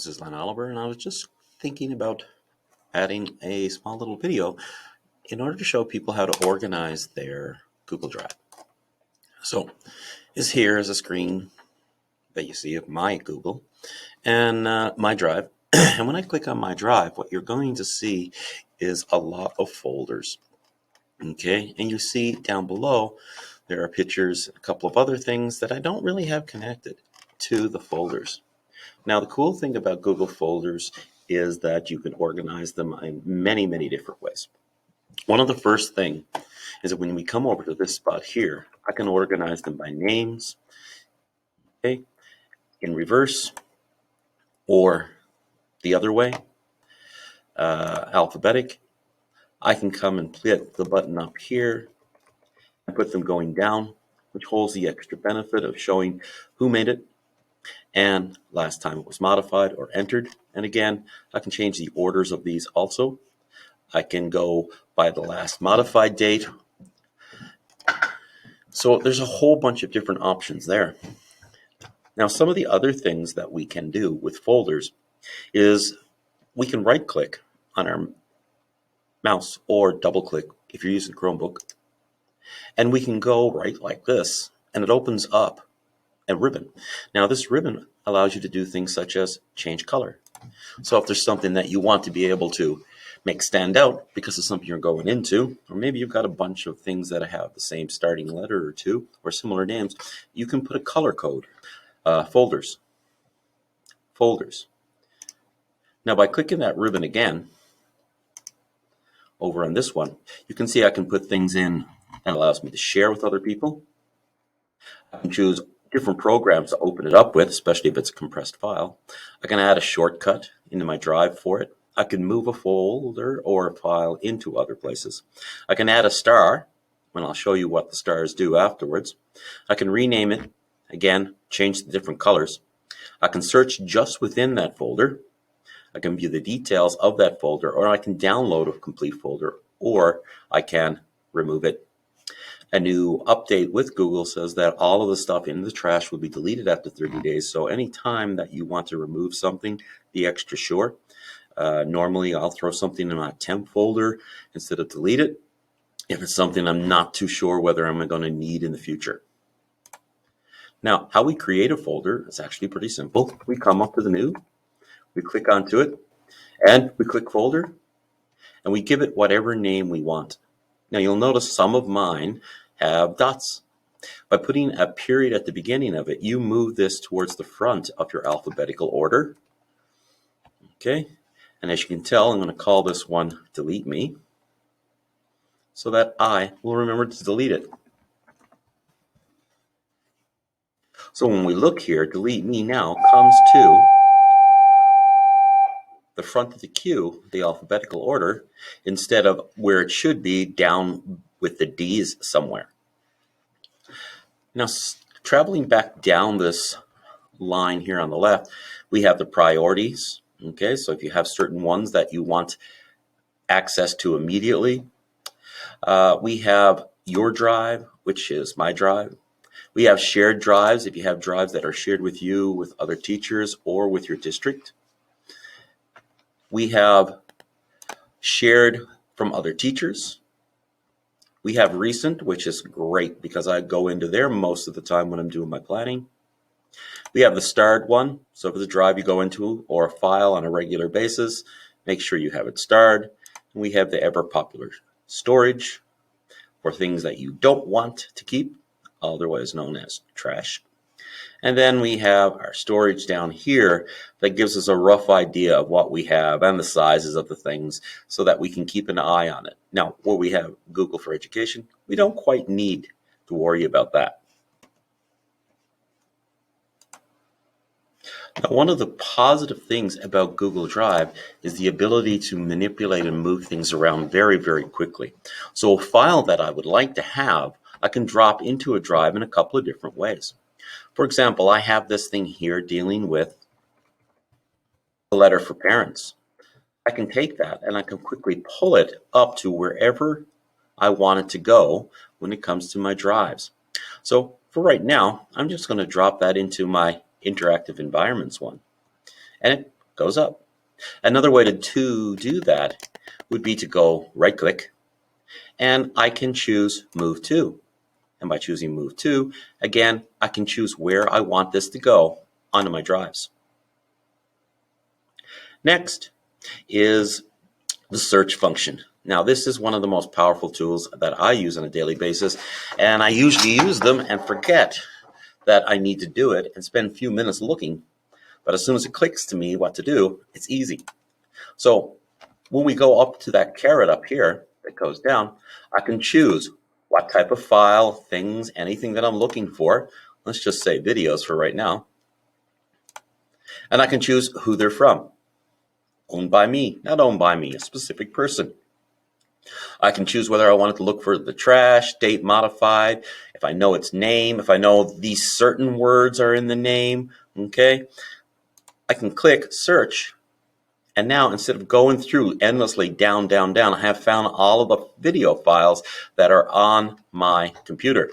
This is Len Oliver, and I was just thinking about adding a small little video in order to show people how to organize their Google Drive. So, here is a screen that you see of my Google and my Drive. And when I click on my Drive, what you're going to see is a lot of folders. Okay, and you see down below there are pictures, a couple of other things that I don't really have connected to the folders. Now, the cool thing about Google folders is that you can organize them in many, many different ways. One of the first thing is that when we come over to this spot here, I can organize them by names, okay, in reverse, or the other way, alphabetic. I can come and click the button up here and put them going down, which holds the extra benefit of showing who made it and last time it was modified or entered. And again, I can change the orders of these also. I can go by the last modified date. So there's a whole bunch of different options there. Now, some of the other things that we can do with folders is we can right click on our mouse or double click if you're using Chromebook, and we can go right like this, and it opens up a ribbon. Now, this ribbon allows you to do things such as change color. So if there's something that you want to be able to make stand out because of something you're going into, or maybe you've got a bunch of things that have the same starting letter or two or similar names, you can put a color code. Folders. Now, by clicking that ribbon again over on this one, you can see I can put things in that allows me to share with other people. I can choose different programs to open it up with, especially if it's a compressed file. I can add a shortcut into my Drive for it. I can move a folder or a file into other places. I can add a star, and I'll show you what the stars do afterwards. I can rename it, again, change the different colors. I can search just within that folder. I can view the details of that folder, or I can download a complete folder, or I can remove it. A new update with Google says that all of the stuff in the trash will be deleted after 30 days. So anytime that you want to remove something, be extra sure. Normally, I'll throw something in my temp folder instead of delete it if it's something I'm not too sure whether I'm going to need in the future. Now, how we create a folder is actually pretty simple. We come up to the new, we click onto it, and we click folder, and we give it whatever name we want. Now, you'll notice some of mine have dots. By putting a period at the beginning of it, you move this towards the front of your alphabetical order. Okay, and as you can tell, I'm going to call this one Delete Me, so that I will remember to delete it. So when we look here, Delete Me now comes to the front of the queue, the alphabetical order, instead of where it should be down with the D's somewhere. Now, traveling back down this line here on the left, we have the priorities. Okay, so if you have certain ones that you want access to immediately, we have your drive, which is my drive. We have shared drives, if you have drives that are shared with you, with other teachers, or with your district. We have shared from other teachers. We have recent, which is great because I go into there most of the time when I'm doing my planning. We have the starred one. So if it's a drive you go into or a file on a regular basis, make sure you have it starred. And we have the ever popular storage for things that you don't want to keep, otherwise known as trash. And then we have our storage down here that gives us a rough idea of what we have and the sizes of the things so that we can keep an eye on it. Now, where we have Google for Education, we don't quite need to worry about that. Now, one of the positive things about Google Drive is the ability to manipulate and move things around very, very quickly. So a file that I would like to have, I can drop into a drive in a couple of different ways. For example, I have this thing here dealing with a letter for parents. I can take that and I can quickly pull it up to wherever I want it to go when it comes to my drives. So for right now, I'm just going to drop that into my interactive environments one. And it goes up. Another way to do that would be to go right click, and I can choose Move To. And by choosing Move To, again, I can choose where I want this to go onto my drives. Next is the search function. Now, this is one of the most powerful tools that I use on a daily basis, and I usually use them and forget that I need to do it and spend a few minutes looking. But as soon as it clicks to me what to do, it's easy. So when we go up to that caret up here that goes down, I can choose what type of file, things, anything that I'm looking for. Let's just say videos for right now. And I can choose who they're from. Owned by me, not owned by me, a specific person. I can choose whether I want it to look for the trash, date modified, if I know its name, if I know these certain words are in the name, okay? I can click search, and now instead of going through endlessly down, I have found all of the video files that are on my computer.